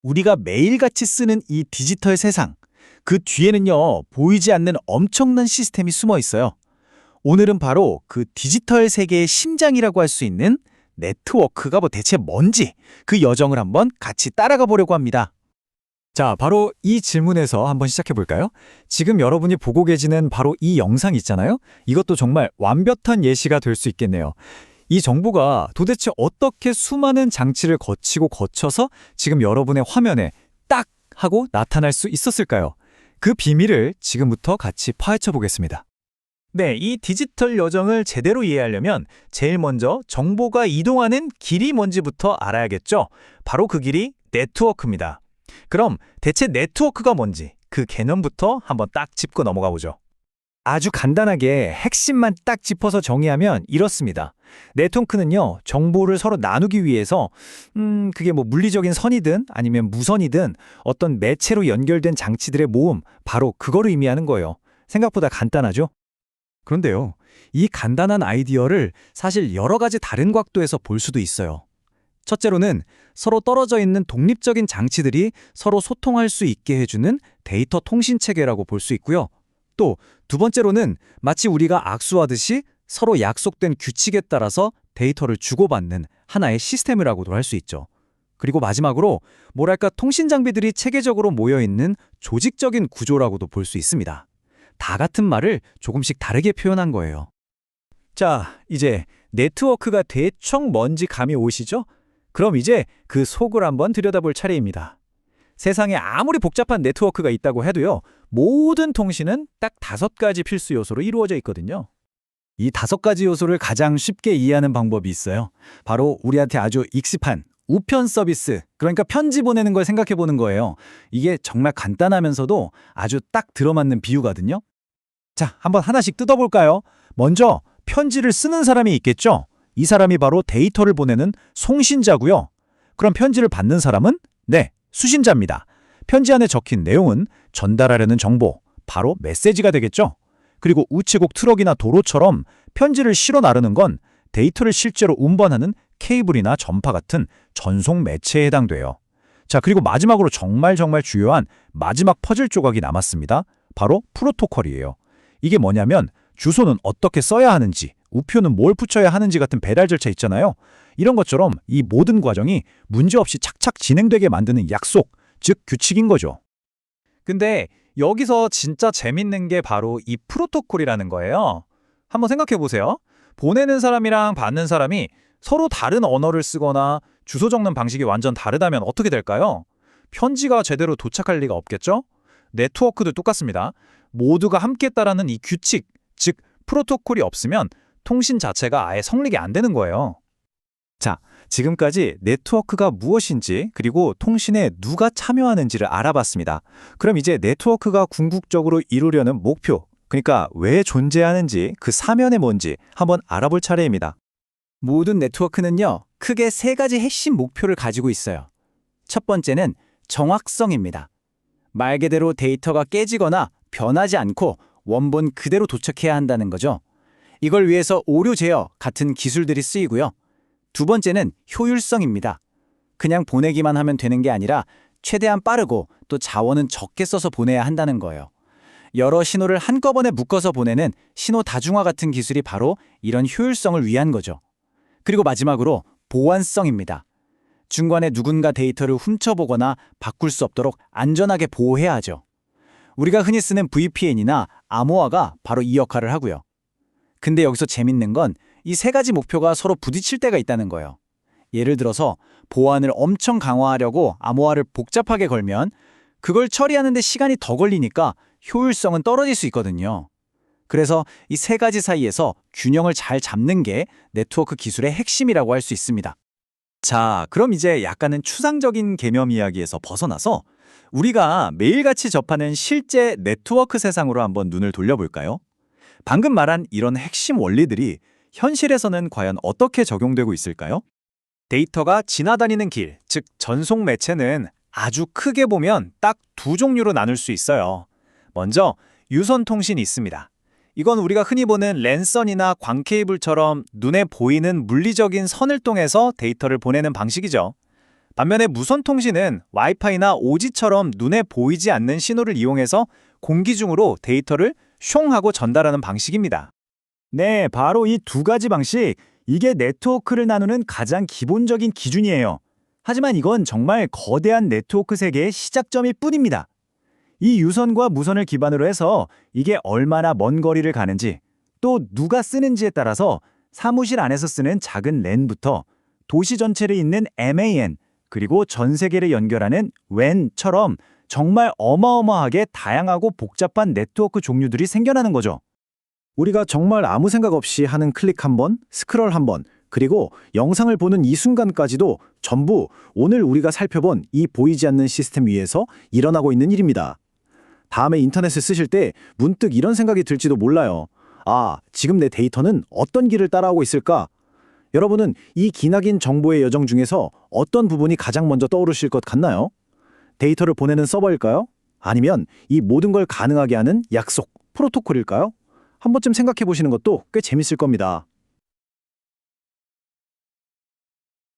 우리가 매일같이 쓰는 이 디지털 세상, 그 뒤에는요, 보이지 않는 엄청난 시스템이 숨어 있어요. 오늘은 바로 그 디지털 세계의 심장이라고 할 수 있는 네트워크가 대체 뭔지 그 여정을 한번 같이 따라가 보려고 합니다. 자, 바로 이 질문에서 한번 시작해 볼까요? 지금 여러분이 보고 계시는 바로 이 영상 있잖아요? 이것도 정말 완벽한 예시가 될 수 있겠네요. 이 정보가 도대체 어떻게 수많은 장치를 거쳐서 지금 여러분의 화면에 딱 하고 나타날 수 있었을까요? 그 비밀을 지금부터 같이 파헤쳐 보겠습니다. 네, 이 디지털 여정을 제대로 이해하려면 제일 먼저 정보가 이동하는 길이 뭔지부터 알아야겠죠. 바로 그 길이 네트워크입니다. 그럼 대체 네트워크가 뭔지 그 개념부터 한번 딱 짚고 넘어가 보죠. 아주 간단하게 핵심만 딱 짚어서 정의하면 이렇습니다. 네트워크는요, 정보를 서로 나누기 위해서 그게 뭐 물리적인 선이든 아니면 무선이든 어떤 매체로 연결된 장치들의 모음, 바로 그거를 의미하는 거예요. 생각보다 간단하죠? 그런데요, 이 간단한 아이디어를 사실 여러 가지 다른 각도에서 볼 수도 있어요. 첫째로는 서로 떨어져 있는 독립적인 장치들이 서로 소통할 수 있게 해주는 데이터 통신 체계라고 볼 수 있고요. 또 두 번째로는 마치 우리가 악수하듯이 서로 약속된 규칙에 따라서 데이터를 주고받는 하나의 시스템이라고도 할 수 있죠. 그리고 마지막으로 뭐랄까 통신 장비들이 체계적으로 모여있는 조직적인 구조라고도 볼 수 있습니다. 다 같은 말을 조금씩 다르게 표현한 거예요. 자, 이제 네트워크가 대충 뭔지 감이 오시죠? 그럼 이제 그 속을 한번 들여다볼 차례입니다. 세상에 아무리 복잡한 네트워크가 있다고 해도요, 모든 통신은 딱 5가지 필수 요소로 이루어져 있거든요. 이 5가지 요소를 가장 쉽게 이해하는 방법이 있어요. 바로 우리한테 아주 익숙한 우편 서비스, 그러니까 편지 보내는 걸 생각해 보는 거예요. 이게 정말 간단하면서도 아주 딱 들어맞는 비유거든요. 자, 한번 하나씩 뜯어볼까요? 먼저 편지를 쓰는 사람이 있겠죠? 이 사람이 바로 데이터를 보내는 송신자고요. 그럼 편지를 받는 사람은? 네, 수신자입니다. 편지 안에 적힌 내용은 전달하려는 정보, 바로 메시지가 되겠죠? 그리고 우체국 트럭이나 도로처럼 편지를 실어 나르는 건 데이터를 실제로 운반하는 케이블이나 전파 같은 전송 매체에 해당돼요. 자, 그리고 마지막으로 정말 중요한 마지막 퍼즐 조각이 남았습니다. 바로 프로토콜이에요. 이게 뭐냐면 주소는 어떻게 써야 하는지, 우표는 뭘 붙여야 하는지 같은 배달 절차 있잖아요. 이런 것처럼 이 모든 과정이 문제없이 착착 진행되게 만드는 약속, 즉 규칙인 거죠. 근데 여기서 진짜 재밌는 게 바로 이 프로토콜이라는 거예요. 한번 생각해 보세요. 보내는 사람이랑 받는 사람이 서로 다른 언어를 쓰거나 주소 적는 방식이 완전 다르다면 어떻게 될까요? 편지가 제대로 도착할 리가 없겠죠? 네트워크도 똑같습니다. 모두가 함께 따르는 이 규칙, 즉 프로토콜이 없으면 통신 자체가 아예 성립이 안 되는 거예요. 자, 지금까지 네트워크가 무엇인지 그리고 통신에 누가 참여하는지를 알아봤습니다. 그럼 이제 네트워크가 궁극적으로 이루려는 목표, 그러니까 왜 존재하는지 그 사면이 뭔지 한번 알아볼 차례입니다. 모든 네트워크는요, 크게 3가지 핵심 목표를 가지고 있어요. 첫 번째는 정확성입니다. 말 그대로 데이터가 깨지거나 변하지 않고 원본 그대로 도착해야 한다는 거죠. 이걸 위해서 오류 제어 같은 기술들이 쓰이고요. 두 번째는 효율성입니다. 그냥 보내기만 하면 되는 게 아니라 최대한 빠르고 또 자원은 적게 써서 보내야 한다는 거예요. 여러 신호를 한꺼번에 묶어서 보내는 신호 다중화 같은 기술이 바로 이런 효율성을 위한 거죠. 그리고 마지막으로 보안성입니다. 중간에 누군가 데이터를 훔쳐보거나 바꿀 수 없도록 안전하게 보호해야 하죠. 우리가 흔히 쓰는 VPN이나 암호화가 바로 이 역할을 하고요. 근데 여기서 재밌는 건 이 3가지 목표가 서로 부딪힐 때가 있다는 거예요. 예를 들어서 보안을 엄청 강화하려고 암호화를 복잡하게 걸면 그걸 처리하는 데 시간이 더 걸리니까 효율성은 떨어질 수 있거든요. 그래서 이 3가지 사이에서 균형을 잘 잡는 게 네트워크 기술의 핵심이라고 할 수 있습니다. 자, 그럼 이제 약간은 추상적인 개념 이야기에서 벗어나서 우리가 매일같이 접하는 실제 네트워크 세상으로 한번 눈을 돌려볼까요? 방금 말한 이런 핵심 원리들이 현실에서는 과연 어떻게 적용되고 있을까요? 데이터가 지나다니는 길, 즉 전송 매체는 아주 크게 보면 딱 2종류로 나눌 수 있어요. 먼저 유선 통신이 있습니다. 이건 우리가 흔히 보는 랜선이나 광케이블처럼 눈에 보이는 물리적인 선을 통해서 데이터를 보내는 방식이죠. 반면에 무선 통신은 와이파이나 오지처럼 눈에 보이지 않는 신호를 이용해서 공기 중으로 데이터를 숑 하고 전달하는 방식입니다. 네, 바로 이 두 가지 방식, 이게 네트워크를 나누는 가장 기본적인 기준이에요. 하지만 이건 정말 거대한 네트워크 세계의 시작점일 뿐입니다. 이 유선과 무선을 기반으로 해서 이게 얼마나 먼 거리를 가는지, 또 누가 쓰는지에 따라서 사무실 안에서 쓰는 작은 랜부터 도시 전체를 잇는 MAN, 그리고 전 세계를 연결하는 WAN처럼 정말 어마어마하게 다양하고 복잡한 네트워크 종류들이 생겨나는 거죠. 우리가 정말 아무 생각 없이 하는 클릭 한 번, 스크롤 한 번, 그리고 영상을 보는 이 순간까지도 전부 오늘 우리가 살펴본 이 보이지 않는 시스템 위에서 일어나고 있는 일입니다. 다음에 인터넷을 쓰실 때 문득 이런 생각이 들지도 몰라요. 아, 지금 내 데이터는 어떤 길을 따라오고 있을까? 여러분은 이 기나긴 정보의 여정 중에서 어떤 부분이 가장 먼저 떠오르실 것 같나요? 데이터를 보내는 서버일까요? 아니면 이 모든 걸 가능하게 하는 약속, 프로토콜일까요? 한 번쯤 생각해 보시는 것도 꽤 재밌을 겁니다.